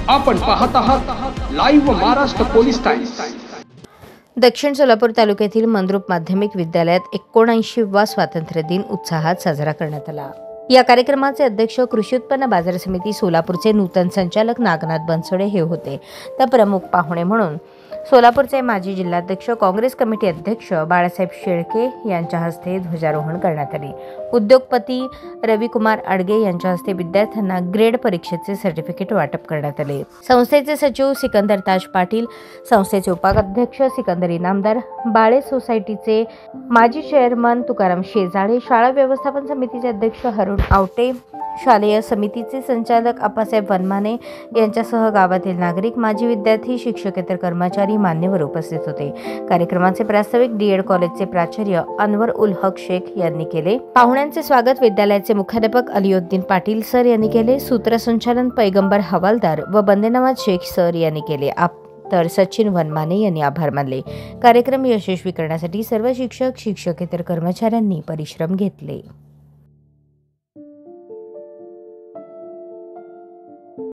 आपण पाहत आहात लाईव्ह महाराष्ट्र पोलीस टाइम्स। दक्षिण सोलापूर तालुक्यातील मंद्रुप माध्यमिक विद्यालयात 79वा स्वातंत्र्य दिन उत्साहात साजरा करण्यात आला। या कार्यक्रमाचे अध्यक्ष कृषी उत्पन्न बाजार समिती सोलापूरचे नूतन संचालक नागनाथ बनसोडे हे होते। तर प्रमुख पाहुणे म्हणून सोलापूरचे माजी जिल्हाध्यक्ष काँग्रेस कमिटी अध्यक्ष बाळासाहेब शेळके यांच्या हस्ते ध्वजारोहण करण्यात आले। उद्योगपती रविकुमार अडगे यांच्या हस्ते विद्यार्थ्यांना ग्रेड परीक्षेचे सर्टिफिकेट वाटप करण्यात आले। संस्थेचे सचिव सिकंदर ताज पाटील, संस्थेचे उपाध्यक्ष सिकंदर इनामदार, बाळे सोसायटीचे माजी चेअरमन तुकाराम शेजाळे, शाळा व्यवस्थापन समितीचे अध्यक्ष हरुण आवटे, शालेय समितीचे संचालक आप्पासाहेब वनमाने यांच्यासह गावातील नागरिक, माजी विद्यार्थी, शिक्षकेतर कर्मचारी मान्यवर उपस्थित होते। कार्यक्रमाचे प्रास्ताविक डीएड कॉलेजचे प्राचार्य अनवर उल हक शेख यांनी केले। पाहुण्यांचे स्वागत विद्यालयाचे मुख्याध्यापक अलिउद्दीन पाटील सर यांनी केले। सूत्रसंचालन पैगंबर हवालदार व बंदेनवाज शेख सर यांनी केले। तर सचिन वनमाने यांनी आभार मानले। कार्यक्रम यशस्वी करण्यासाठी सर्व शिक्षक, शिक्षकेतर कर्मचाऱ्यांनी परिश्रम घेतले।